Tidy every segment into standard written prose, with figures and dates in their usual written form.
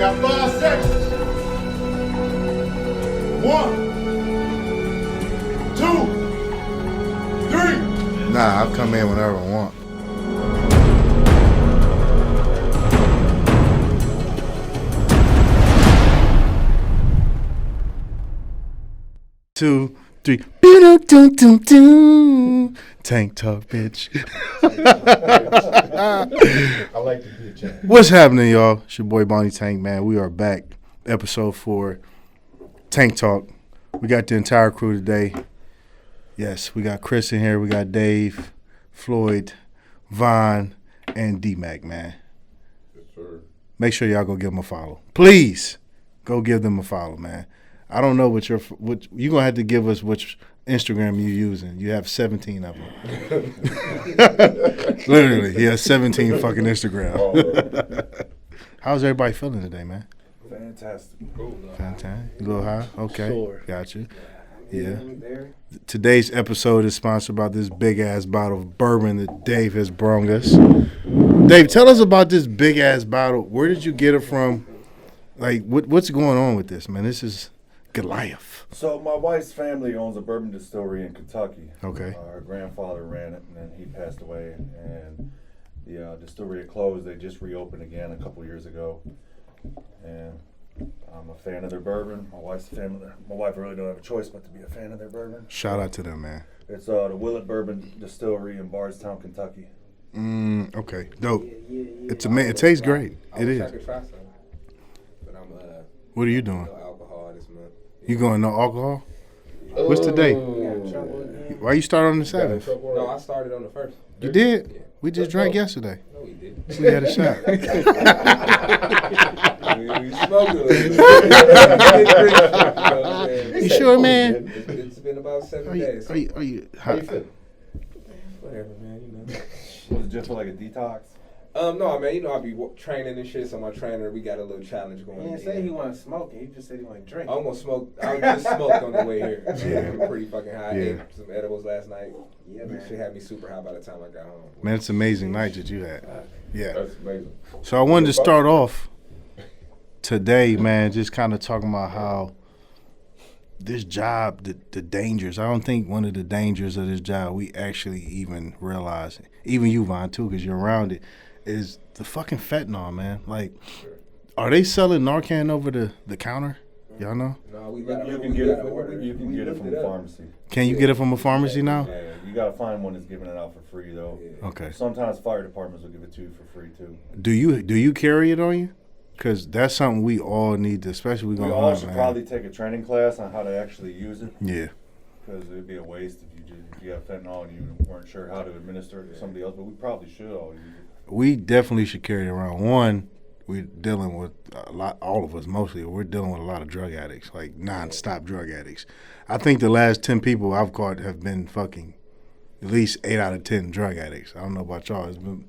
got 5 seconds. 1, 2, 3. Nah, I'll come in whenever I want. Two, three. Tank talk, bitch. I like the bitch. What's happening, y'all? It's your boy Bonnie Tank, man. We are back. Episode 4. Tank talk. We got the entire crew today. Yes, we got Chris in here. We got Dave, Floyd, Vaughn, and D-Mac, man. Yes, sir. Make sure y'all go give them a follow. Please go give them a follow, man. I don't know what you're going to have to give us which Instagram you're using. You have 17 of them. Literally, he has 17 fucking Instagram. How's everybody feeling today, man? Fantastic. Fantastic. You a little high? Okay. Sure. Gotcha. Yeah. Today's episode is sponsored by this big-ass bottle of bourbon that Dave has brought us. Dave, tell us about this big-ass bottle. Where did you get it from? Like, what's going on with this, man? This is Goliath. So my wife's family owns a bourbon distillery in Kentucky. Okay. Her grandfather ran it, and then he passed away, and the distillery had closed. They just reopened again a couple years ago, and I'm a fan of their bourbon. My wife's family. My wife really don't have a choice but to be a fan of their bourbon. Shout out to them, man. It's the Willett Bourbon Distillery in Bardstown, Kentucky. Okay. Dope. It's amazing. It tastes great. It is. I could try some, but I'm What are you doing? no alcohol this month. You going no alcohol? What's the date? Why you start on the 7th? No, I started on the 1st. You did? Yeah. We just drank yesterday. No, we didn't. We had a shot. we smoked it. You sure, man? It's been about 7 Are you, days. are you How you feel? Whatever, man. Was it just for like a detox? No, man. I be training and shit. So my trainer, we got a little challenge going. He didn't say he wasn't smoking. He just said he wasn't I drinking. almost smoked. I just smoked on the way here. I'm pretty fucking high. I Yeah. ate some edibles last night. Yeah, man. Shit had me super high by the time I got home. Man, it's an amazing night that you had. Yeah. That's amazing. So I wanted to start off today, man, just kind of talking about how this job, the dangers. I don't think one of the dangers of this job we actually even realize, even you, Vaughn, too, because you're around it, is the fucking fentanyl, man. Like, are they selling Narcan over the counter? Y'all know? No, we You got. can we get gotta it. order You can get it from looked a up. pharmacy. Can you get it from a pharmacy now? Yeah, you gotta find one that's giving it out for free though. Yeah. Okay. Sometimes fire departments will give it to you for free too. Do you carry it on you? Because that's something we all need to, especially we We going all hunt, should man. probably take a training class on how to actually use it, Yeah. because it'd be a waste if you got fentanyl and you weren't sure how to administer it to somebody else. But we probably should all use it. We definitely should carry it around. One, we're dealing with a lot, all of us mostly, we're dealing with a lot of drug addicts, like non-stop drug addicts. I think the last 10 people I've caught have been fucking at least 8 out of 10 drug addicts. I don't know about y'all. It's been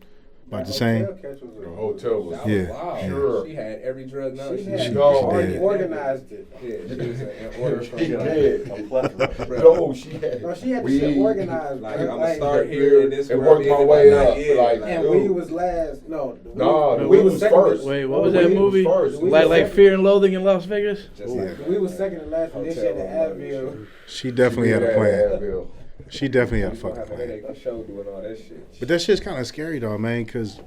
about the same. The hotel was. That Yeah. was wild. Sure. She had every drug known. She She had had did. organized it. Yeah, she was in order from. She did. A plethora. No, she had. No, she had weed. shit organized. Like, bro. I'm Like, gonna start here and this. And where I work be my at way by up, night. Yeah, like- And Dude. we was last. No, the Nah, weed, the weed was second. first. Wait, what was The that weed movie? first. We Like was like second. Fear and Loathing in Las Vegas? Just Yeah. like We was second and last, and this shit Hotel the room, Advil. She definitely had a plan. Advil. She definitely had a you gonna fucking have a plan. headache for sure doing all that shit. But that shit's kind of scary though, man, because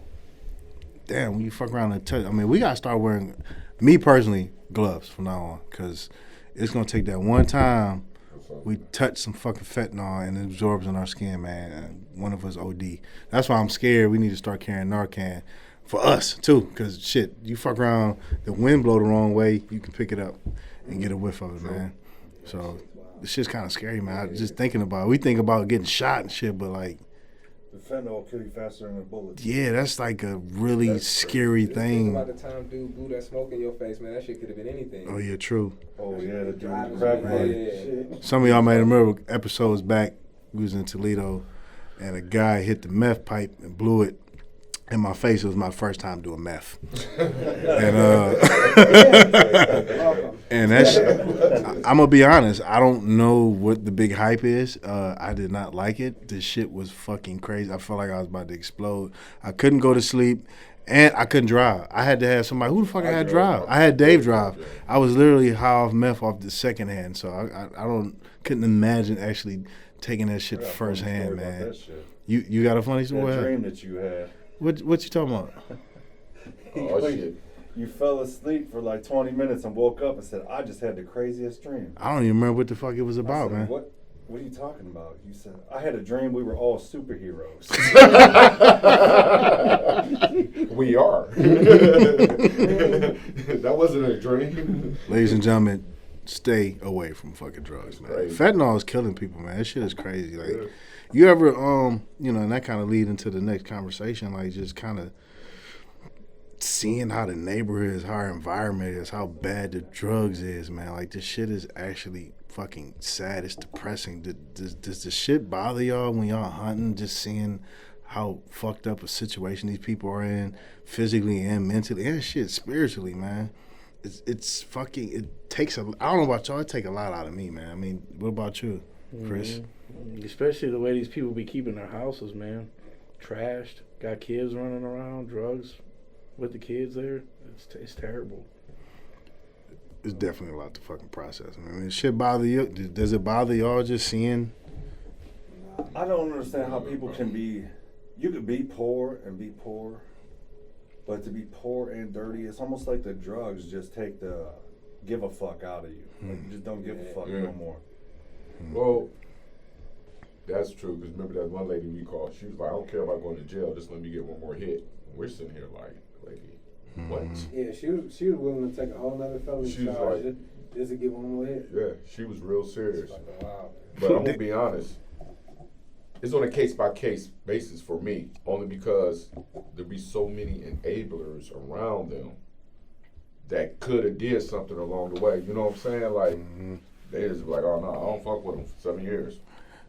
damn, when you fuck around and touch, I mean, we got to start wearing, me personally, gloves from now on, because it's going to take that one time we touch some fucking fentanyl and it absorbs in our skin, man, and one of us OD. That's why I'm scared we need to start carrying Narcan for us, too, because shit, you fuck around, the wind blow the wrong way, you can pick it up and get a whiff of it, man. So this shit's kind of scary, man. Just thinking about it. We think about getting shot and shit, but like, The fentanyl will kill you faster than a bullet. yeah, that's like a really scary Just think thing. about the time dude blew that smoke in your face, man. That shit could have been anything. Oh, yeah, true. Oh yeah, the dude with the Driving crack me pipe. Yeah. Some of y'all may remember episodes back, we was in Toledo, and a guy hit the meth pipe and blew it in my face. It was my first time doing meth. And and that's, I'm gonna be honest, I don't know what the big hype is. I did not like it. The shit was fucking crazy. I felt like I was about to explode. I couldn't go to sleep, And I couldn't drive. I had to have somebody. Who the fuck I had drove. drive? I had Dave drive. I was literally high off meth off the second hand, so I couldn't imagine actually taking that shit I got a funny first hand, story about man. that shit. You got a funny story? That dream that you had. What you talking about? Oh, shit. You fell asleep for like 20 minutes and woke up and said, I just had the craziest dream. I don't even remember what the fuck it was I about, said, man. What are you talking about? You said, I had a dream we were all superheroes. We are. That wasn't a dream. Ladies and gentlemen, stay away from fucking drugs, man. Crazy. Fentanyl is killing people, man. That shit is crazy. Like, Yeah. you ever, and that kind of lead into the next conversation, like just kind of seeing how the neighborhood is, how our environment is, how bad the drugs is, man. Like, this shit is actually fucking sad. It's depressing. Does the shit bother y'all when y'all hunting, just seeing how fucked up a situation these people are in, physically and mentally, and shit, spiritually, man? It's fucking, it takes I don't know about y'all, it take a lot out of me, man. I mean, what about you, Chris? Mm-hmm. Especially the way these people be keeping their houses, man. Trashed. Got kids running around, drugs with the kids there. It's terrible. It's definitely a lot to fucking process. I mean, shit bother you? Does it bother y'all just seeing? I don't understand how people can be, you could be poor and be poor, but to be poor and dirty, it's almost like the drugs just take the give a fuck out of you. Like, you just don't give a fuck no more. Well, that's true, because remember that one lady we called, she was like, I don't care about going to jail, just let me get one more hit. We're sitting here like, lady, what? Yeah, she was willing to take a whole nother felony She was charge like- just to get one more hit. Yeah, she was real serious. It's like, wow. But I'm gonna be honest, it's on a case-by-case basis for me, only because there be so many enablers around them that could have did something along the way. You know what I'm saying? Like, they just be like, oh no, I don't fuck with them for 7 years.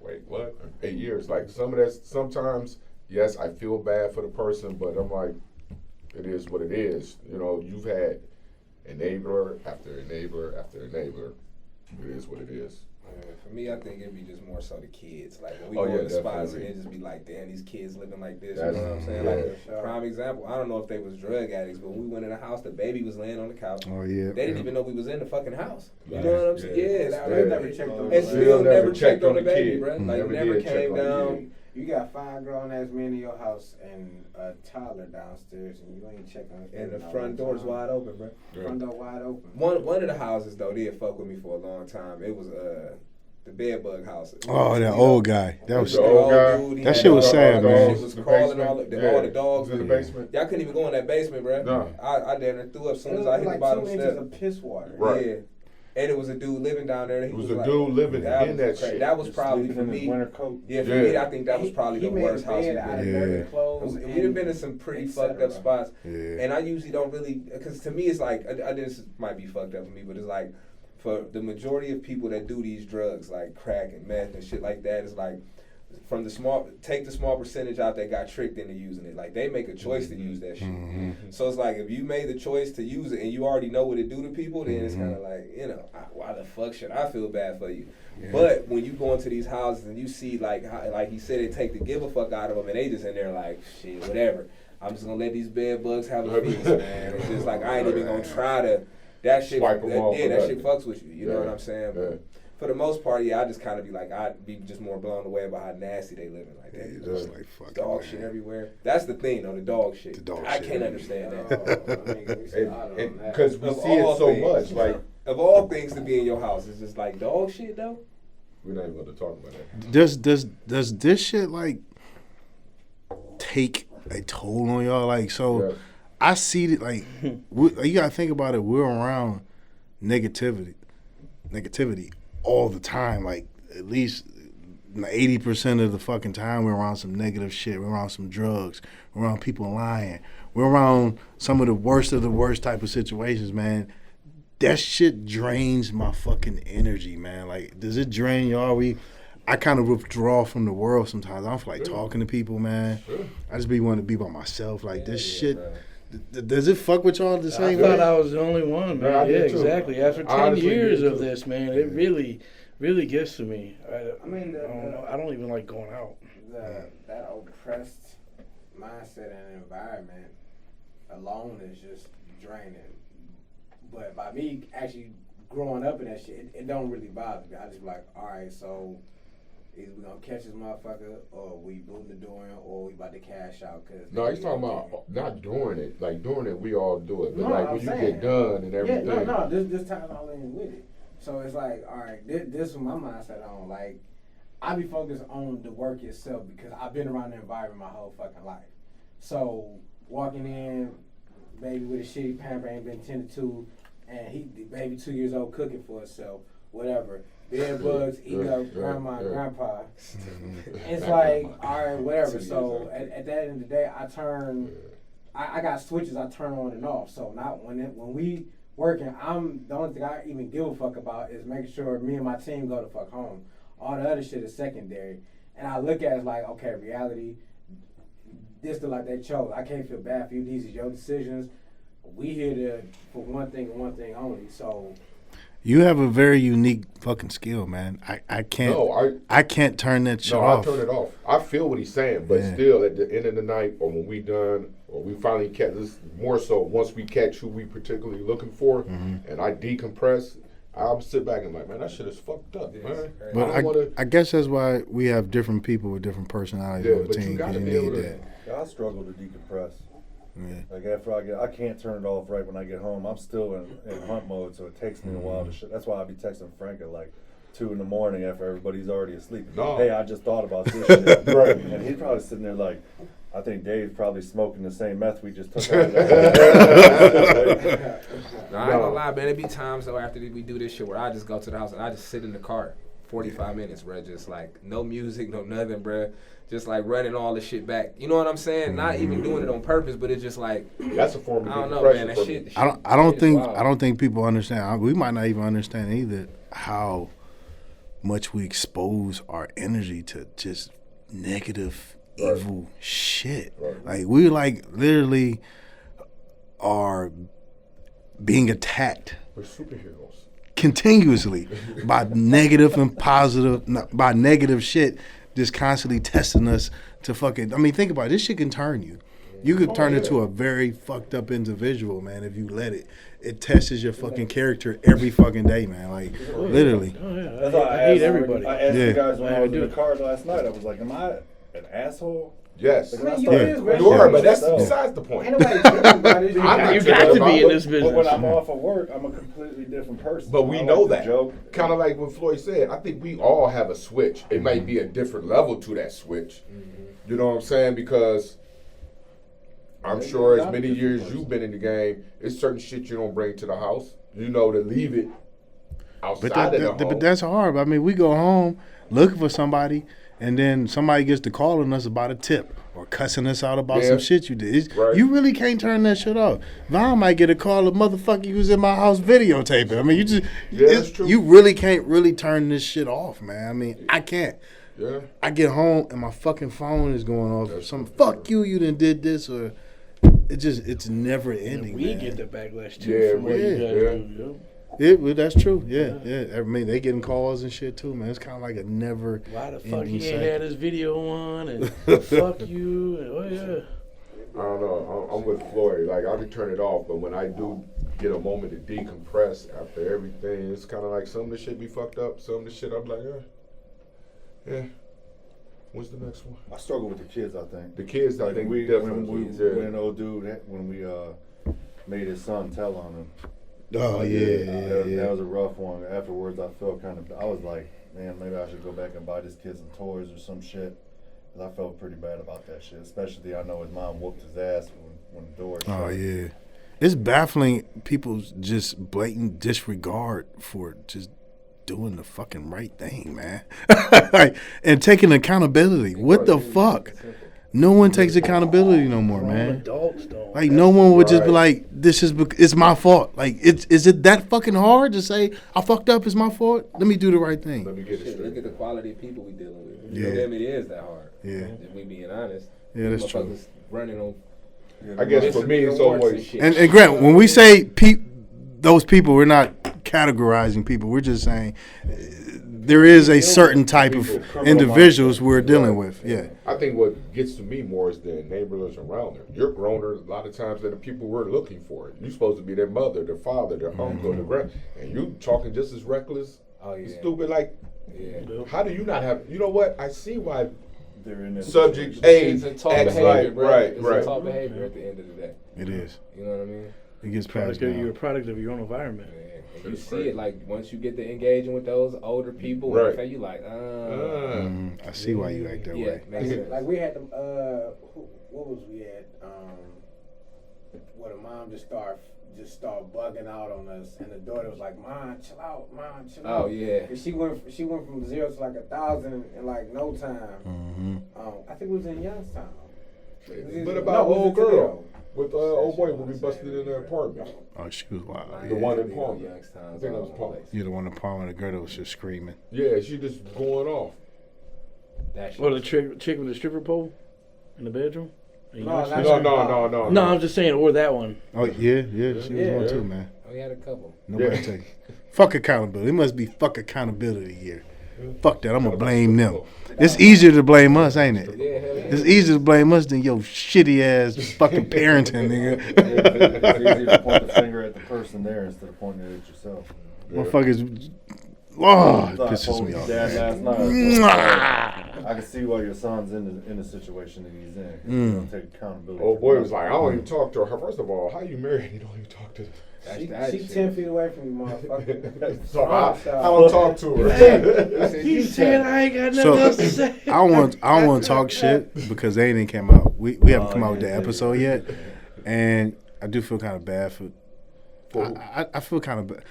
Wait, what? 8 years. Like, some of that, sometimes, yes, I feel bad for the person, but I'm like, it is what it is. You know, you've had enabler after enabler after enabler. It is what it is. For me, I think it'd be just more so the kids. Like when we Oh, go yeah, to spots and definitely. it just be like, damn, these kids living like this. That's- You know what I'm saying? yeah. Like prime example. I don't know if they was drug addicts, but when we went in the house, the baby was laying on the couch. Oh yeah. They didn't even know we was in the fucking house. You Right. know what I'm saying? Yeah. Yeah, They that, never checked on and the still baby. never checked on the baby, kid. bro. Like Never never did check came on the down. kid. You got 5 grown ass men in your house and a toddler downstairs, and you ain't checking on And the all front the door's time. wide open, bro. Front door wide open. One of the houses though, they had fucked with me for a long time. It was the bed bug house. Oh, that You know, old guy. That was The old guy. dude, he That had shit was all sad, the man. Shit was The crawling all basement. the, all the dogs. in the basement. Y'all couldn't even go in that basement, bro. No. I damn near threw up as soon It as was I hit like the bottom 2 inches step. of piss water. Right. Yeah. And it was a dude living down there. And he It was was a like, dude living in was that crazy. shit. That was Just probably sleeping for in his me. winter coat. Yeah, for Yeah. me, I think that was probably the made worst a house bed we've out of been Yeah. in. dirty clothes. He'd have been in some pretty fucked up spots. Yeah. And I usually don't really, because to me it's like, this might be fucked up for me, but it's like, for the majority of people that do these drugs, like crack and meth and shit like that, it's like, take the small percentage out that got tricked into using it. Like, they make a choice to use that shit. So it's like, if you made the choice to use it and you already know what it do to people, then it's kind of like, why the fuck should I feel bad for you? Yeah. But when you go into these houses and you see, like he said, they take the give a fuck out of them, and they just in there like, shit, whatever. I'm just gonna let these bed bugs have a feast, man. It's just like, I ain't even gonna try to. That shit, Swipe 'em off that or shit fucks with you. You know Yeah. what I'm saying? Yeah. But for the most part, yeah, I just kind of be like, I'd be just more blown away by how nasty they living like that. Yeah, just like fucking Dog man. shit everywhere. That's the thing, though, the dog shit. The dog I shit can't everywhere. understand that. Because we Of see it all so things. much, like, Of all things to be in your house, it's just like dog shit, though. we're not even going to talk about that. Does this shit like take a toll on y'all? Like, so Yeah. I see it like you gotta think about it. We're around negativity all the time. Like, at least 80% of the fucking time we're around some negative shit. We're around some drugs. We're around people lying. We're around some of the worst type of situations, man. That shit drains my fucking energy, man. Like, does it drain y'all? I kind of withdraw from the world sometimes. I don't feel like talking to people, man. Sure. I just be wanting to be by myself. Like, this shit, does it fuck with y'all the I same thought way? I was the only one, man. Yeah, I Yeah, did too. exactly. After 10 honestly years did of too. this, man, it really gets to me. I mean, I don't even like going out. that oppressed mindset and environment alone is just draining. But by me actually growing up in that shit, it don't really bother me. I just be like, all right, so either we gonna catch this motherfucker, or we booting the door in, or we about to cash out. Cause No, he's talking about not doing it. Like doing it, we all do it. But No, like I'm when you saying. get done and everything. Yeah, this ties all in with it. So it's like, all right, this is my mindset on. Like, I be focused on the work itself because I've been around the environment my whole fucking life. So walking in, baby with a shitty pamper ain't been tended to, and the baby 2 years old cooking for herself, whatever. Bed bugs eating up grandma and grandpa. It's like, all right, whatever. So at the end of the day, I got switches I turn on and off. So not when we working, the only thing I even give a fuck about is making sure me and my team go the fuck home. All the other shit is secondary. And I look at it like, okay, reality, this the life they chose. I can't feel bad for you. These are your decisions. We here for one thing and one thing only. So You have a very unique fucking skill, man. I can't. No, I can't turn that shit No, off. I turn it off. I feel what he's saying, but Yeah. still, at the end of the night, or when we done, or we finally catch this, more so once we catch who we particularly looking for, and I decompress, I'll sit back and like, man, that shit is fucked up, man. But I don't wanna. I guess that's why we have different people with different personalities Yeah, on the but you team. gotta Because be you able need to- that. Yeah, I struggle to decompress. Yeah. Like after I can't turn it off right when I get home. I'm still in hunt mode, so it takes me a while to shit. That's why I be texting Frank at like 2 in the morning after everybody's already asleep. No. Hey, I just thought about this shit. Right. And he's probably sitting there like, I think Dave's probably smoking the same meth we just took out of that. No, I ain't gonna lie, man. It be times though after we do this shit where I just go to the house and I just sit in the car 45 minutes, bro. Just like no music, no nothing, bro. Just like running all the shit back. You know what I'm saying? Not even doing it on purpose, but it's just like That's a form of I don't know, decompression man. for That me. shit. I don't is think wild. people understand. We might not even understand either how much we expose our energy to just negative, evil shit. Right. Like we like literally are being attacked We're superheroes. continuously by negative and positive, by negative shit, just constantly testing us to fucking. I mean, think about it. This shit can turn you. You could turn into a very fucked up individual, man, if you let it. It tests your fucking character every fucking day, man. Like, literally. Oh, yeah. That's why I hate everybody. I asked Yeah. you guys when I was in do. the car last night. I was like, "Am I an asshole?" Yes. Like, when I You started- is, bro. You are, but that's So- besides the point. ain't nobody tripping about it. I'm not You tripping got to about be in it. this But business. when I'm off of work, I'm a completely different person. But we I know like to that. joke. Kind of like what Floyd said. I think we all have a switch. It might be a different level to that switch. You know what I'm saying? Because I'm Yeah, sure you're as not a many different years person. you've been in the game, it's certain shit you don't bring to the house. You know to leave it outside But of the home. but that's hard. I mean, we go home looking for somebody, and then somebody gets to calling us about a tip or cussing us out about Yeah. some shit you did. Right. You really can't turn that shit off. Von might get a call, a motherfucker you was in my house videotaping. I mean, you just Yeah, that's true. you really can't really turn this shit off, man. I mean, I can't. Yeah. I get home and my fucking phone is going off. That's Some true. fuck you done did this, or it's never ending. We man. get the backlash too Yeah, from what you we- guys yeah. do. Yo. Yeah, well, that's true. Yeah, yeah. I mean, they getting calls and shit too, man. It's kind of like a never. Why the fuck he ending ain't cycle. had his video on and fuck you and oh yeah. I don't know. I'm with Floyd. Like I can turn it off, but when I do get a moment to decompress after everything, it's kind of like some of the shit be fucked up. Some of the shit I'm like, yeah. What's the next one? I struggle with the kids. I think. The kids, I Like think, when definitely. when old dude when we made his son tell on him. Oh yeah, That was a rough one. Afterwards, I felt I was like, man, maybe I should go back and buy this kid some toys or some shit. 'Cause I felt pretty bad about that shit. Especially, I know his mom whooped his ass when the door shut. Oh yeah, it's baffling people's just blatant disregard for just doing the fucking right thing, man, Like, and taking accountability. What the fuck? No one takes accountability no more, Grown man. adults don't. Like no one would just be Right. like, it's my fault. Like is it that fucking hard to say I fucked up? It's my fault. Let me do the right Let thing. me get it Shit, straight. look at the quality of people we dealing with. Yeah. For them, it is that hard. Yeah. If we being honest. Yeah, that's true. Motherfuckers running on. I guess for me, it's always. And Grant, when we say those people, we're not categorizing people. We're just saying there is a certain type of People. individuals we're dealing Right. with. Yeah. I think what gets to me more is the enablers around them. You're growner a lot of times than the people we're looking for. You're supposed to be their mother, their father, their uncle, their grand, and you talking just as reckless, Oh yeah. stupid. Like, Yeah. how do you not have? You know what? I see why They're in this subject situation. A It's a taught acts behavior, like bro. right, It's right. a taught behavior at the end of the day. It is. You know what I mean? It gets passed You're a down. product of your own environment. Yeah. And you That's see crazy. it like once you get to engaging with those older people, Right. and you like, I see why you act that yeah, way. makes sense. Like we had the what was we at? Where the mom just start bugging out on us, and the daughter was like, "Mom, chill out, Mom, chill out." Oh yeah. And she went from 0 to like 1,000 in like no time. I think it was in Youngstown. But about No, it was old in Toledo. girl with old boy when we busted in their apartment. Oh, she was wild. The one in Toledo, Palmer. Youngstown, I think that was all Palmer. over the You're the one in Palmer. The girl that was just screaming. Yeah, she just going off. place. That shit Or the was- chick with the stripper pole in the bedroom? Are you No, not not sure? No. No, I'm just saying, or that one. Oh yeah, she was Yeah. one too, man. Oh, we had a couple. Nobody Yeah. take. Fuck accountability. It must be fuck accountability year. Fuck that. I'm gonna blame them. It's easier to blame us, ain't it? Yeah, hell yeah. It's easier to blame us than your shitty ass fucking parenting, nigga. It's easier to point the finger at the person there instead of pointing it at yourself. Motherfuckers. Oh, it I pisses told me your off. dad Man. last night. I can see why your son's in the situation that he's in. 'Cause you don't take accountability. Old for boy nothing. was like, I don't even talk to her. First of all, how you married and you don't even talk to her? She 10 feet away from you, motherfucker. So I don't talk to her. He said I ain't got nothing So else to say. I don't want to talk shit because they ain't came out. We haven't come out with the episode yet, and I do feel kind of bad for. I feel kind of bad.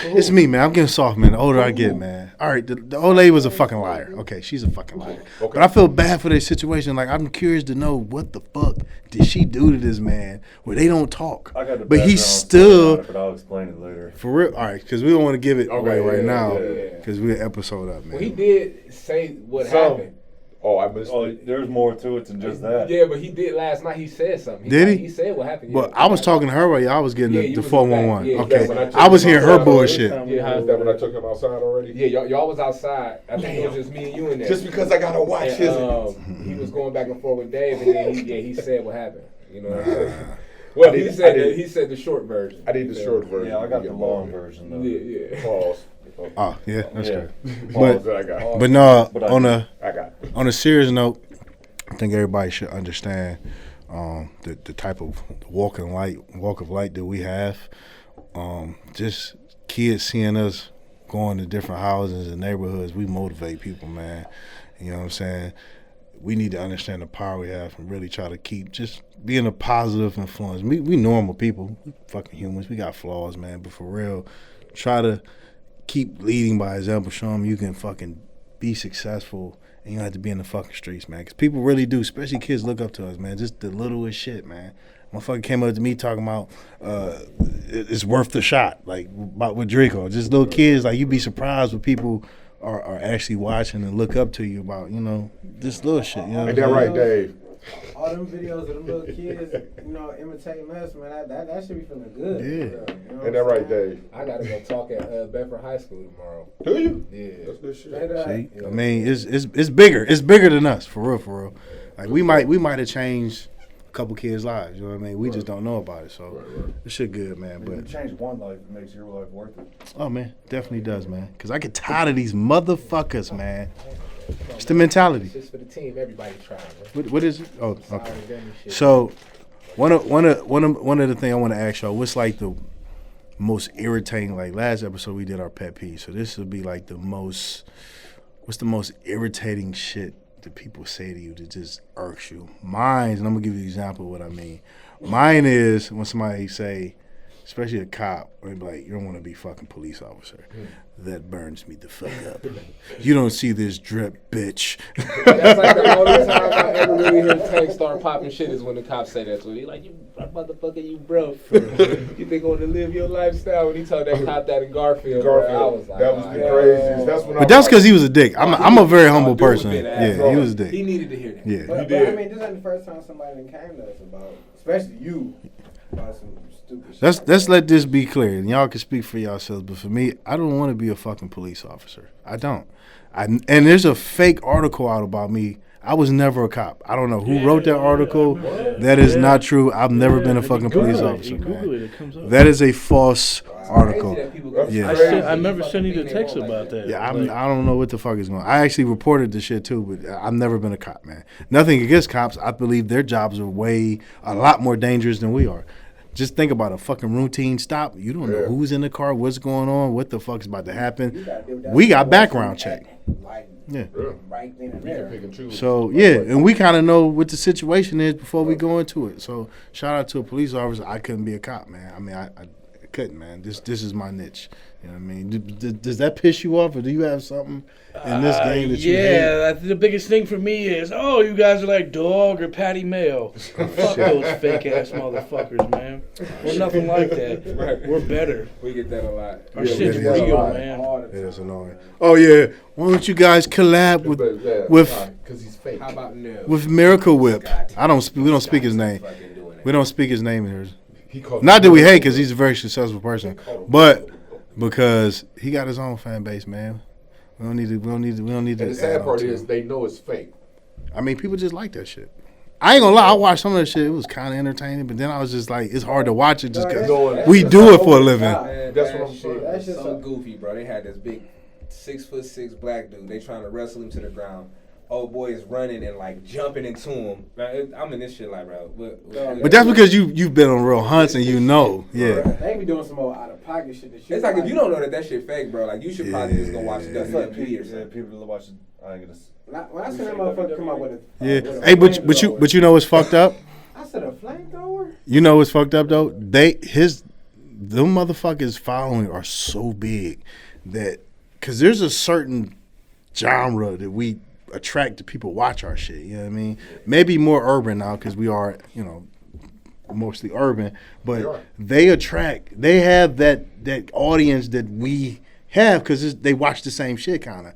It's me, man. I'm getting soft, man. The older I get, man. All right, the old lady was a fucking liar. Okay, she's a fucking liar. Okay. But I feel bad for their situation. Like, I'm curious to know what the fuck did she do to this man where they don't talk. I got the But he's background still story on it, but I'll explain it later. for real. All right, because we don't want to give it away right yeah, now yeah. because we're an episode up, man. Well, he did say what Some. happened. Oh, I missed Oh, it. there's more to it than just that. Yeah, but he did last night. He said something. Did he? He said what happened. But yeah. I was talking to her while y'all was getting Yeah, the you was in 411. the back. Yeah, Okay, that's when I took I was him hearing her outside bullshit. Yeah, Is that when I took him outside already? Yeah, y'all was outside. I think it was just me and you in there. Just because I gotta watch his. And, he was going back and forth with Dave, and then he said what happened. You know what I'm saying? Well, I did- he said the short version. I need the short version. Yeah, I got the Yeah, long yeah. version though. Yeah. Pause. Oh yeah, that's Yeah. good. Pause. But I got. but no, But I on do. a on a serious note, I think everybody should understand the type of walk of light that we have. Just kids seeing us going to different houses and neighborhoods, we motivate people, man. You know what I'm saying? We need to understand the power we have and really try to keep just being a positive influence. We normal people, we fucking humans. We got flaws, man. But for real, try to keep leading by example. Show them you can fucking be successful and you don't have to be in the fucking streets, man. Because people really do, especially kids, look up to us, man. Just the littlest shit, man. Motherfucker came up to me talking about it's worth the shot, like about with Draco. Just little kids, like you'd be surprised what people are actually watching and look up to you about, you know, this little shit. You know what Ain't I'm that saying? right, Dave? All them videos of them little kids, imitating us, man. That should be feeling good. Yeah. You know what Ain't that I'm right, saying? Dave? I gotta go talk at Bedford High School tomorrow. Do you? Yeah. That's good shit. Straight up. See, Yeah. I mean, it's bigger. It's bigger than us, for real. Like we might have changed a couple kids' lives. You know what I mean? We just don't know about it. So this shit good, man. If you But change one life, it makes your life worth it. oh man, definitely does, man. Cause I get tired of these motherfuckers, man. It's the mentality. It's just for the team. Everybody trying. Man. What is it? Oh, okay. Solidarity shit. So one of the things I want to ask y'all, what's like the most irritating? Like last episode we did our pet peeve, so this would be like what's the most irritating shit that people say to you that just irks you? Mine, and I'm gonna give you an example of what I mean. Mine is when somebody say, especially a cop, or they be like, you don't want to be fucking police officer. That burns me the fuck up. You don't see this drip, bitch. That's like the only time I ever really hear Tank start popping shit is when the cops say that to me. Like, you motherfucker, you broke. You think on to live your lifestyle? When he told that cop that in Garfield, bro, I was like, that was oh, the yeah. craziest. That's when But that's because he was a dick. I'm a very humble Dude was person. being an Yeah, asshole. he was a dick. He needed to hear that. Yeah. But I mean, this ain't the first time somebody done came to us about, especially you. about some stupid shit. Let's let this be clear, and y'all can speak for yourselves. But for me, I don't want to be a fucking police officer. I don't. And there's a fake article out about me. I was never a cop. I don't know who wrote that article. That is not true. I've never been a fucking police officer, man. That is a false article. Yeah. I remember sending you the text about that. Yeah, I don't know what the fuck is going on. I actually reported the shit too, but I've never been a cop, man. Nothing against cops. I believe their jobs are a lot more dangerous than we are. Just think about a fucking routine stop. You don't know who's in the car, what's going on, what the fuck's about to happen. We got background check. Yeah. Right then and there. Pick and choose. So, yeah, and we kind of know what the situation is before we go into it. So, shout out to a police officer. I couldn't be a cop, man. I mean, I couldn't, man. This is my niche. You know what I mean? Does that piss you off, or do you have something in this game that you hate? The biggest thing for me is, you guys are like Dog or Patty Mayo. Fuck those fake ass motherfuckers, man. We're nothing like that. Right. We're better. We get that a lot. Our shit's it is a real, lot. man. It is annoying. Oh yeah, why don't you guys collab with because he's fake. How about no? with Miracle Whip? We don't speak his name. We don't speak his name here. He called Not that we hate, because he's a very successful person, but because he got his own fan base, man. We don't need to. And the sad part is they know it's fake. I mean, people just like that shit. I ain't gonna lie, I watched some of that shit. It was kind of entertaining, but then I was just like, it's hard to watch it just because we do it for a living. Man, That's that what I'm shit saying. was so goofy, bro. They had this big 6'6" black dude. They trying to wrestle him to the ground. Old boy is running and like jumping into him. I'm in this shit like, bro. But that's because you've been on real hunts and you know, yeah. They be doing some more out of pocket shit. It's like if you don't know that shit fake, bro. Like you should probably just go watch It's like WMP or something. people that watch it. I ain't gonna. When I seen that motherfucker come out with a Hey, but you know what's fucked up? I said a flamethrower. You know what's fucked up though? Them motherfuckers following are so big that because there's a certain genre that we attract to people watch our shit. You know what I mean? Maybe more urban now because we are, mostly urban. But they have that audience that we have because they watch the same shit kind of.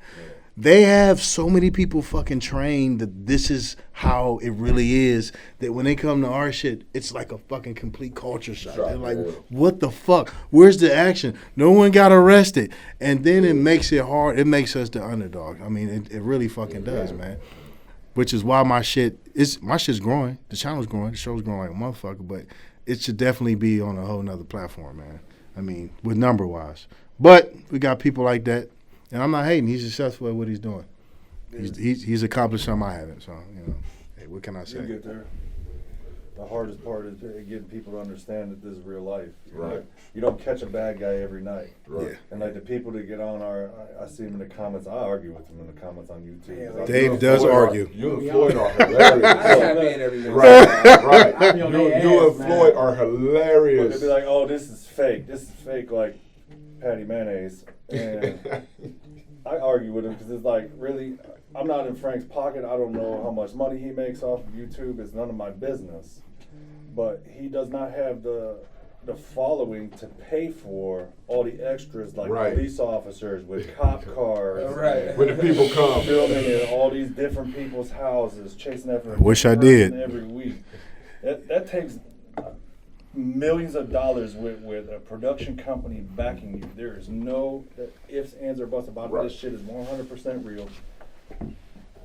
They have so many people fucking trained that this is how it really is, that when they come to our shit, it's like a fucking complete culture shock. They're like, what the fuck? Where's the action? No one got arrested. And then it makes it hard. It makes us the underdog. I mean, it really fucking does, man. Which is why my shit's growing. The channel's growing. The show's growing like a motherfucker. But it should definitely be on a whole nother platform, man. I mean, with number-wise. But we got people like that. And I'm not hating. He's successful at what he's doing. He's accomplished something I haven't. So, hey, what can I say? You get there. The hardest part is getting people to understand that this is real life. Right. You don't catch a bad guy every night. Right. Yeah. And like the people that get on I see them in the comments. I argue with them in the comments on YouTube. Yeah, Dave does argue. You and Floyd are hilarious. I tap in every once. Right. I be on their You ass, and Floyd are But they'll hilarious. be like, oh, this is fake. This is fake like patty mayonnaise. And I argue with him because it's like, really, I'm not in Frank's pocket. I don't know how much money he makes off of YouTube. It's none of my business. But he does not have the following to pay for all the extras like police officers with cop cars. Right. When the people come. Filming in all these different people's houses, chasing after Wish I did. every week. That takes millions of dollars with a production company backing you. There is no ifs, ands, or buts about it. This shit is 100% real.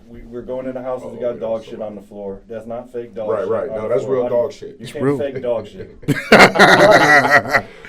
We're going into houses that got dog shit on the floor. That's not fake dog shit. Right. No, that's real dog shit. You can't real. fake dog shit.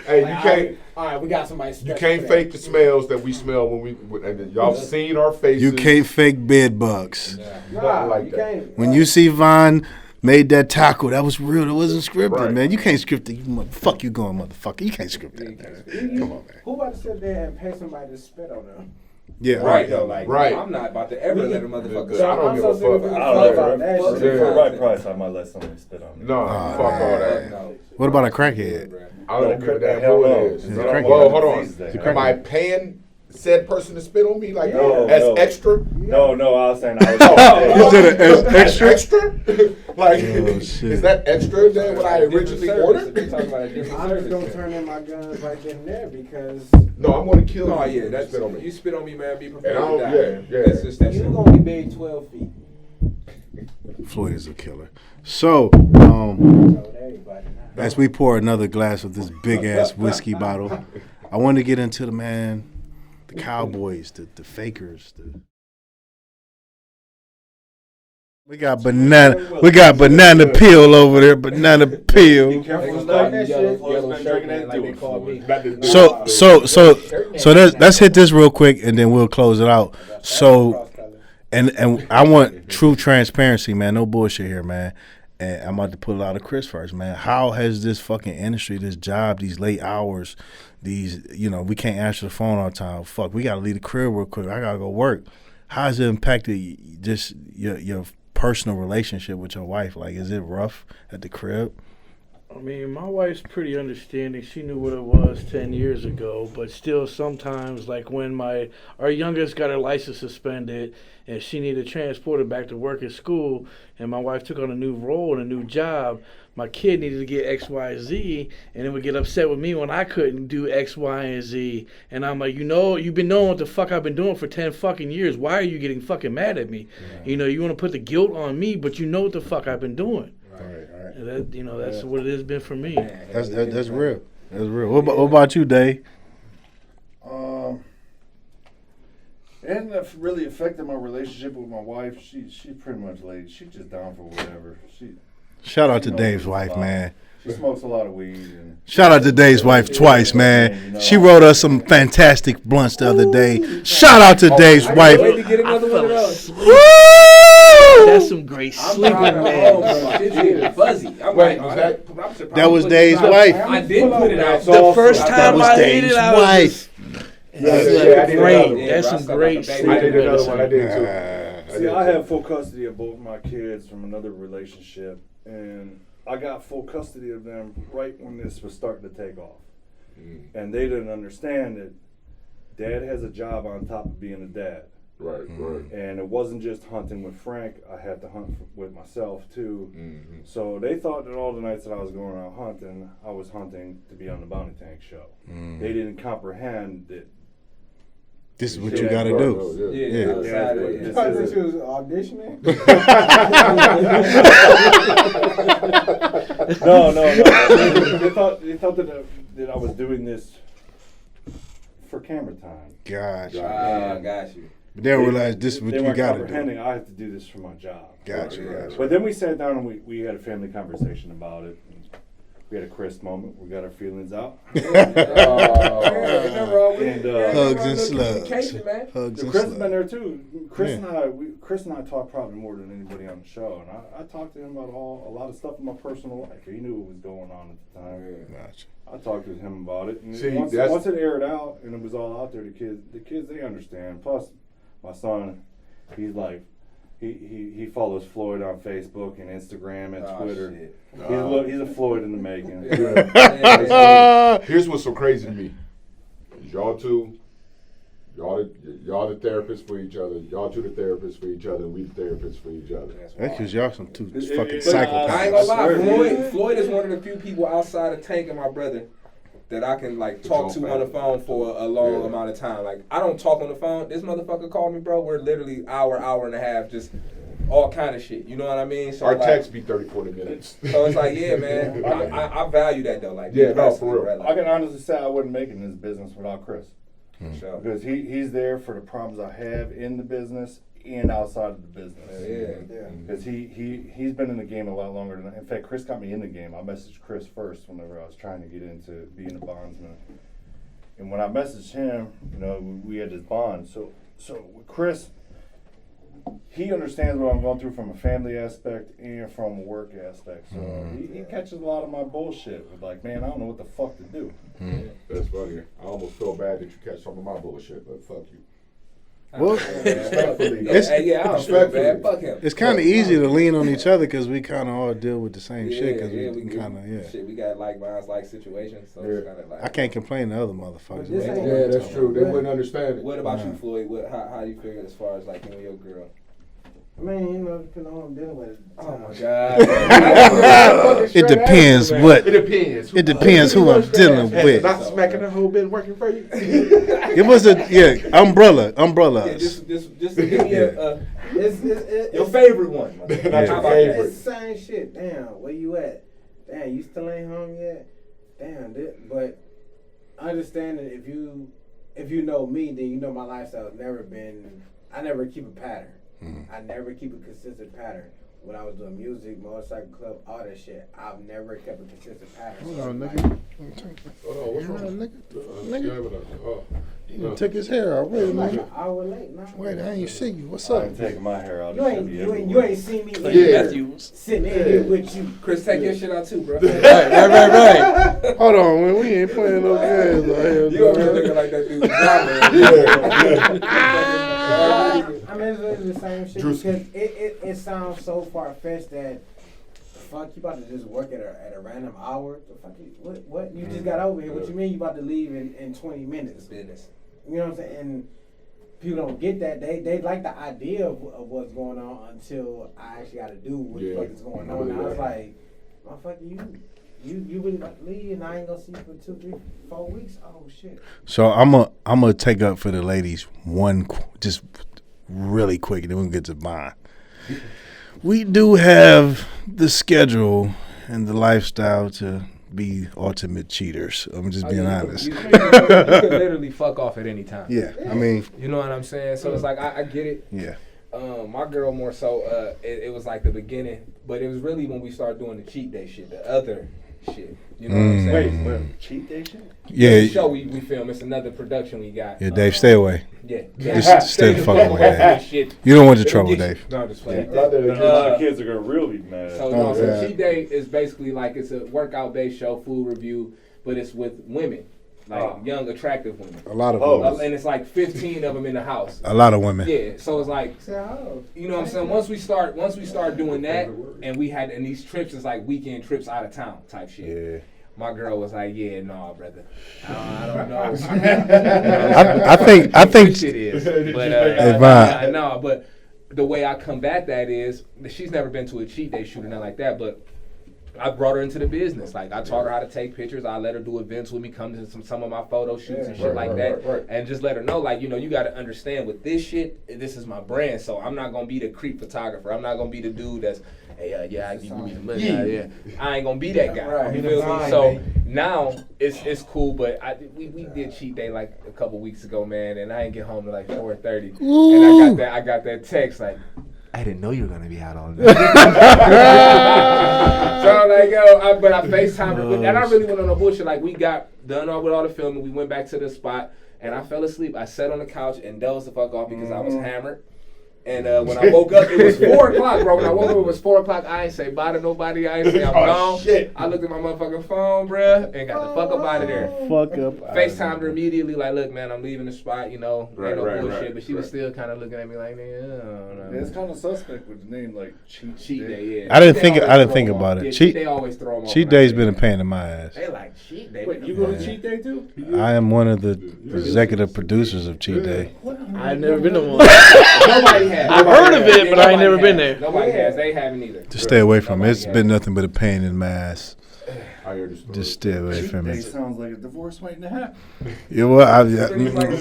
Hey, you can't. All right, we got somebody. You can't fake the smells that we smell and y'all seen our faces. You can't fake bed bugs. Nothing like that. When you see Vaughn made that taco, that was real. It wasn't scripted, Right. man. You can't script it. Fuck you going, motherfucker. You can't script that, man. Come on, man. Who about to sit there and pay somebody to spit on them? Yeah, Right though, like Right. I'm not about to ever let a motherfucker. I don't give a fuck. I don't know. about that For shit. the right price, I might let somebody spit on me. No, fuck all that. No. What about a crackhead? I don't give a damn Hell who no. it is. It's a Well, crackhead. hold on. It's a crackhead. Am I paying said person to spit on me like No, as no. extra? No, I was saying I was. You said it as As extra? Like, Oh, shit. is that extra than what I originally ordered? We're talking about a different I'm just service. gonna turn in my guns right then and there because No, I'm gonna kill No, you. yeah, that's spit on me. you spit on me, man. Be prepared And I to don't- die. yeah, man. yeah. That's just that you're shit. gonna be buried 12 feet. Floyd is a killer. So, So everybody now. as we pour another glass of this big ass whiskey bottle, I want to get into the cowboys, the fakers. We got banana peel over there. Banana peel. Careful, So let's hit this real quick and then we'll close it out. So, and I want true transparency, man. No bullshit here, man. And I'm about to put it out of Chris first, man. How has this fucking industry, this job, these late hours, these, we can't answer the phone all the time. Fuck, we gotta leave the crib real quick. I gotta go work. How has it impacted just your personal relationship with your wife? Like, is it rough at the crib? I mean, my wife's pretty understanding. She knew what it was 10 years ago, but still sometimes, like when our youngest got her license suspended and she needed transported back to work at school, and my wife took on a new role and a new job, my kid needed to get X, Y, Z, and then would get upset with me when I couldn't do X, Y, and Z. And I'm like, you've been knowing what the fuck I've been doing for 10 fucking years. Why are you getting fucking mad at me? Yeah. You want to put the guilt on me, but you know what the fuck I've been doing. Right. That's what it has been for me. That's real. That's real. What about you, Dave? It hasn't really affected my relationship with my wife. She pretty much laid. She's just down for whatever. Shout out to Dave's wife, man. She smokes a lot of weed. And shout out to Dave's wife twice, man. She wrote us some fantastic blunts the other day. Shout out to Dave's wife. Wait to get another one of those. That's some great sleeping, man. Fuzzy. That was Dave's wife. I did put it out. The first time I hit it, I was wife. That's some great sleeping. I did another one. I did too. See, I have full custody of both my kids from another relationship, and I got full custody of them right when this was starting to take off. And they didn't understand that Dad has a job on top of being a dad. Right. And it wasn't just hunting with Frank. I had to hunt with myself too. Mm-hmm. So they thought that all the nights that I was going out hunting, I was hunting to be on the Bounty Tank show. They didn't comprehend that this is what you got to do. You thought that you was auditioning? No. They thought that I was doing this for camera time. Gosh. Got you. But they realized this is what you got to do. I have to do this for my job. Gotcha. But then we sat down and we had a family conversation about it. We had a Chris moment. We got our feelings out. Hugs and slugs. Chris has been there too. Chris and I talk probably more than anybody on the show, and I talked to him about a lot of stuff in my personal life. He knew what was going on at the time. Gotcha. I talked to him about it, and See, once it aired out and it was all out there, the kids they understand. Plus, my son, he's like. He follows Floyd on Facebook and Instagram and Twitter. He's a Floyd in the making. Here's what's so crazy to me. Y'all the therapists for each other. Y'all two the therapists for each other. We the therapists for each other. That's because y'all some two fucking I ain't gonna psychopaths. lie. Floyd is one of the few people outside of Tank and my brother that I can talk to on the phone for a long amount of time. Like, I don't talk on the phone. This motherfucker called me, bro. We're literally hour and a half, just all kind of shit. You know what I mean? So our text be 30-40 minutes. So it's like, yeah, man. I value that though. Like, for real. I can honestly say I wouldn't make it in this business without Chris. Sure. Because he's there for the problems I have in the business and outside of the business. Because he's been in the game a lot longer than in fact, Chris got me in the game. I messaged Chris first whenever I was trying to get into being a bondsman. And when I messaged him, we had this bond. So with Chris, he understands what I'm going through from a family aspect and from a work aspect. So he catches a lot of my bullshit with like, man, I don't know what the fuck to do. That's funny. I almost feel bad that you catch some of my bullshit, but fuck you. Well, Respectfully. I don't feel bad. Fuck him. it's kind of easy to lean on each other because we kind of all deal with the same shit. Because we kind of Shit, we got like minds, like situations. So it's kind of like. I can't complain to other motherfuckers. That's true. They wouldn't understand it. What about you, Floyd? How do you figure as far as like you and your girl? I mean, depending on what I'm dealing with. Oh my God. It depends what. It depends. It depends who I'm dealing with. Not smacking the whole bit working for you. It was umbrella. Just to give me your favorite one. Not your favorite. It's the same shit. Damn, where you at? damn, you still ain't home yet? Damn, but understand that if you know me, then you know my lifestyle's never been. I never keep a pattern. I never keep a consistent pattern. When I was doing music, motorcycle club, all that shit, I've never kept a consistent pattern. Hold on, Like, nigga. Hold on, what's wrong? Nigga. He done took his hair out. Wait a like minute. an hour late, nah. Wait, I ain't see you. What's I up? ain't taking my hair out. You It should be ain't everywhere. seen me Yeah. sitting in here with you. Chris, take your shit out too, bro. Right. Hold on, man. We ain't playing no games out here. You over here man. looking like that dude. I mean, it's the same shit Drewski. because it sounds so far fetched that fuck you about to just work at a random hour. The fuck you, what you just got over here? What you mean you about to leave in 20 minutes? Business. You know what I'm saying? And people don't get that. They like the idea of what's going on until I actually got to do what the fuck is going on. And I was like, motherfucker, you really about to leave, and I ain't gonna see you for 2, 3, 4 weeks. Oh shit. So I'm gonna take up for the ladies just really quick, and then we can get to mine. We do have the schedule and the lifestyle to be ultimate cheaters. I'm just being honest. You could literally fuck off at any time. Yeah, I mean, You know what I'm saying? So it's like I get it. yeah. My girl more so. It was like the beginning, but it was really when we started doing the cheat day shit, the other shit. You know what I'm saying? Wait, cheat day shit? Yeah, The show we film. It's another production we got. yeah, Dave, stay away. Yeah. Just stay the fuck away, Dave. Shit. You don't want the It'll trouble, get you. Dave. No, I'm just playing. The kids are gonna really be mad. So, Oh, so yeah. cheat day is basically like it's a workout based show, food review, but it's with women, like young, attractive women. A lot of Oh. women. And it's like 15 of them in the house. A lot of women. Yeah, so it's like, So, you know what I'm saying? Once we start doing that, and these trips is like weekend trips out of town type shit. Yeah. My girl was like, "Yeah, no, brother, I don't know." I think shit is, but Hey, Vaughn. I know. But the way I combat that is, she's never been to a cheat day shoot or nothing like that, but I brought her into the business. Like I taught her how to take pictures. I let her do events with me, come to some of my photo shoots and shit like that, and just let her know, like, you know, you got to understand with this shit, this is my brand. So I'm not gonna be the creep photographer. I'm not gonna be the dude that's, hey, I give me the money. Yeah. I ain't gonna be that guy. Right. You Be the feel me? vibe, So baby. now it's cool, but we did cheat day like a couple weeks ago, man, and I didn't get home till like 4:30, and I got that text like, I didn't know you were gonna be out all night. So I'm like, yo, but I FaceTimed her, and I really went on no bullshit. Like we got done with all the filming, we went back to the spot, and I fell asleep. I sat on the couch and dozed the fuck off because I was hammered. And when I woke up, it was 4 o'clock, bro. When I woke up, it was 4 o'clock. I ain't say bye to nobody. I ain't say I'm gone. Shit. I looked at my motherfucking phone, bruh, and got the fuck up out of there. Fuck up. FaceTimed her immediately, like, look, man, I'm leaving the spot, you know, Right, ain't no right, bullshit. right, But she was right. still kind of looking at me like, nigga, I don't know. It's kind of suspect with the name like Cheat day, yeah. I didn't Cheat think day always about throw 'em it. off. Yeah, Cheat- Cheat day always throw 'em off. Cheat when I day's say been a that. pain in my ass. They like cheat day. Wait, you go to cheat day too? I am one of the executive producers of Cheat Day. I've never been to one. Nobody has. I've heard of it, but I ain't Nobody never been has. there. Nobody has. They haven't either. Just stay away from it. Nobody It's has. been nothing but a pain in my ass. I heard the story. Just stay away Cheat from day it. sounds like a divorce waiting to happen. Yeah, well, Pretty much You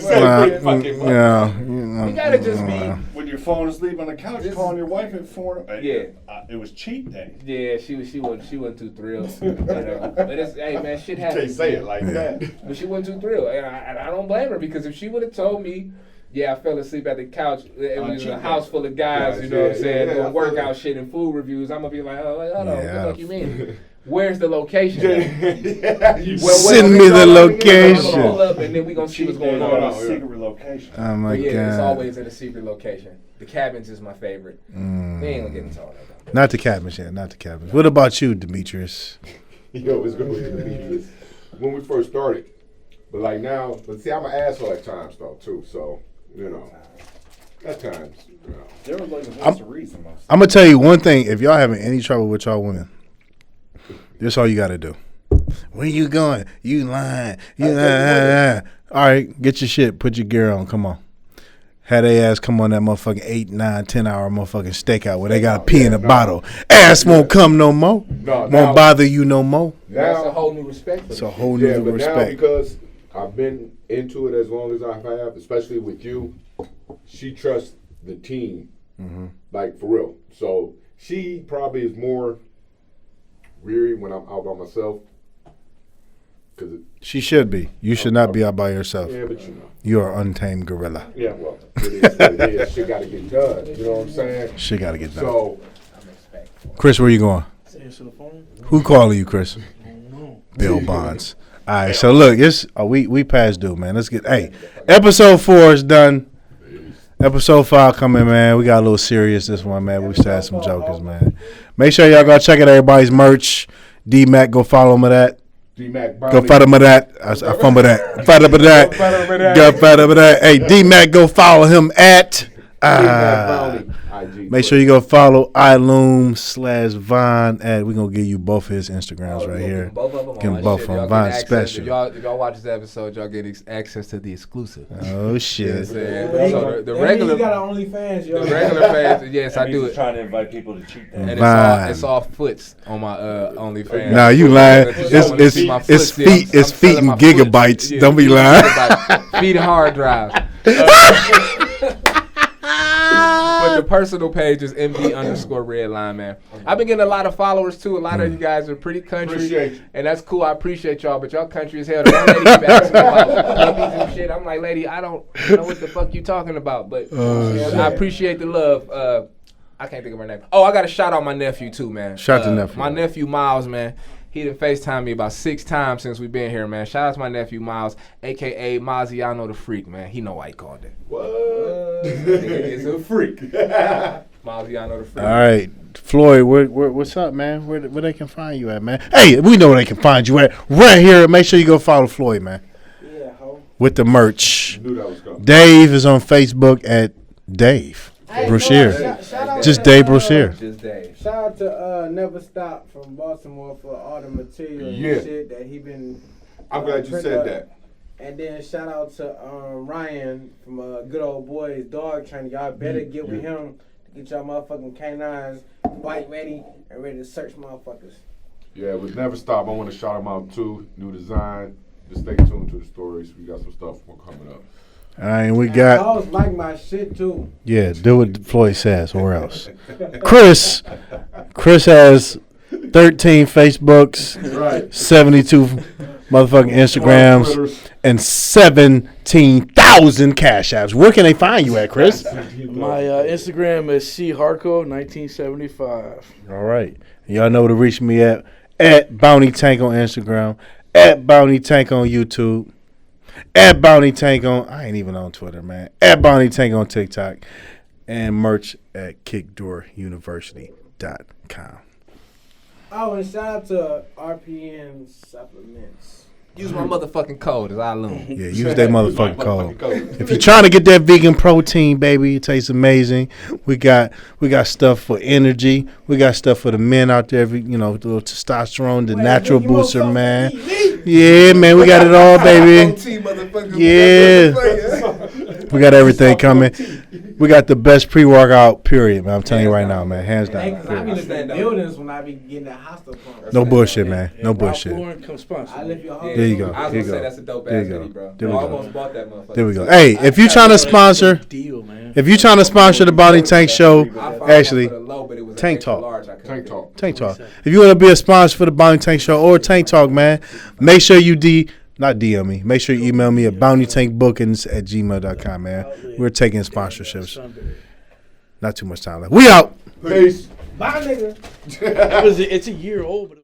gotta just be. When you're falling asleep on the couch, This- calling your wife at 4. Yeah. It was cheat day. Yeah, she wasn't too thrilled. But it's, hey man, shit You happens. can't say it like that. But she wasn't too thrilled, and I don't blame her because if she would have told me, yeah, I fell asleep at the couch, it On was cheat a day. house full of guys, you know what I'm Yeah, saying, yeah, I doing feel workout it. shit and food reviews, I'm gonna be like, oh, hold on, what Yeah, the fuck you mean? Where's the location? Yeah, you Send me the location. Pull up and then we gonna see what's going on on. a secret location. Oh my But yeah, it's god. always at a secret location. The cabins is my favorite. We ain't gonna get into all that. Not the cabins, yeah, not the cabins. What about you, Demetrius? Yo, it's going to be Demetrius. When we first started. But like now, but see, I'm an asshole at times though too. So, you know, at times, you know. There was like what's the reason most. I'm gonna tell you one thing. If y'all having any trouble with y'all women, this all you gotta do. Where you going? You lying. You lying. All right, get your shit. Put your gear on. Come on. Had they ass come on that motherfucking 8, 9, 10 hour motherfucking stakeout where they got to pee in a bottle. Ass won't come no more. No, Won't now- bother you no more. That's a Now, whole new respect for It's a me. whole new yeah, but now respect. because I've been into it as long as I have, especially with you, she trusts the team, like for real. So she probably is more weary when I'm out by myself. Cause She should be. You should not be out by yourself. yeah, but you know. You are untamed gorilla. Yeah, well, it is what it is. Shit got to get done. You know what I'm saying? Shit got to get done. So, Chris, where you going? Answer the phone. Who calling you, Chris? Bill Bonds. All right, so look, we past due, man. Let's get. Hey, episode 4 is done. Episode 5 coming, man. We got a little serious this one, man. We still had some jokers, man. Make sure y'all go check out everybody's merch. D-Mac, go follow him with that. D-Mac Go follow him with that. I fumble that. Follow with that. Go follow with that. Hey, D-Mac, go follow him at. Make sure you go follow iLoom/Vine at. We're going to give you both his Instagrams right here. Both of them. Give them both from Vine Special. If y'all watch this episode, y'all get access to the exclusive. Oh, shit. So the regular, You got an OnlyFans, yo. the regular fans, yes, I do it. Trying to invite people to cheat that. And Vine. it's all foots on my OnlyFans. Nah, you lying. If y'all wanna see my It's foots, see, I'm feet selling and my gigabytes. foots. Yeah, Don't be feet and lying. gigabytes. Feet and hard drive. But the personal page is MD_Redline, man. I've been getting a lot of followers too. A lot of you guys are pretty country, Appreciate you. and that's cool. I appreciate y'all, but y'all country as hell. The one lady keep asking me about puppies and shit. I'm like, lady, I don't know what the fuck you talking about, but I appreciate the love. I can't think of her name. Oh, I got to shout out my nephew too, man. Shout to nephew. My nephew Miles, man. He done FaceTime me about 6 times since we've been here, man. Shout out to my nephew Miles, a.k.a. Maziano the Freak, man. He know why he called it. What? It's a freak. Maziano the Freak. All right, Floyd, what's up, man? Where they can find you at, man? Hey, we know where they can find you at. Right here. Make sure you go follow Floyd, man. Yeah, ho. With the merch. Knew that was coming. Dave is on Facebook at Dave Hey, Brochure. shout out Just to, Dave Brochure. Just Dave. Shout out to Never Stop from Baltimore for all the material Yeah. and shit that he been. I'm glad you print said up. that. And then shout out to Ryan from Good Old Boys Dog Training. Y'all better get with him to get y'all motherfucking canines bite ready and ready to search motherfuckers. Yeah, it was Never Stop. I want to shout him out too. New design. Just stay tuned to the stories. We got some stuff more coming up. All right, and we And got, dogs like my shit too. yeah, do what Floyd says or else. Chris has 13 Facebooks, Right. 72 motherfucking Instagrams, Twitters. and 17,000 Cash Apps. Where can they find you at, Chris? My Instagram is charco1975. All right. Y'all know where to reach me at Bounty Tank on Instagram, at Bounty Tank on YouTube, at Bounty Tank on, I ain't even on Twitter, man, at Bounty Tank on TikTok, and merch at kickdooruniversity.com. Oh, and shout out to RPN Supplements. Use my motherfucking code as I loom. Yeah, use that motherfucking code. If you're trying to get that vegan protein, baby, it tastes amazing. We got stuff for energy. We got stuff for the men out there, the little testosterone, the natural booster, man. Yeah, man, we got it all, baby. Yeah. We got everything coming. We got the best pre-workout, period, man. I'm telling you right now, man. Hands Hey, down. 'cause I be looking at buildings when I be getting that hostile pump. No bullshit, man. No Ralph bullshit. Lauren, come sponsor I me. lift your whole There you go. I was Here gonna you say go. that's a dope There ass you go. hoodie, bro. There we I go. almost bought that motherfucker. There we go. Hey, if you're trying to sponsor, Deal, man. if you're trying to sponsor the Bounty Tank Show, I found one actually, for the low, but it was an Tank extra Talk. large. I couldn't Tank fit. Talk. Tank Talk. If you want to be a sponsor for the Bounty Tank Show or Tank Talk, man, make sure you not DM me. Make sure you email me at bountytankbookings@gmail.com, man. We're taking sponsorships. Not too much time left. We out. Peace. Bye, nigga. It's a year old, but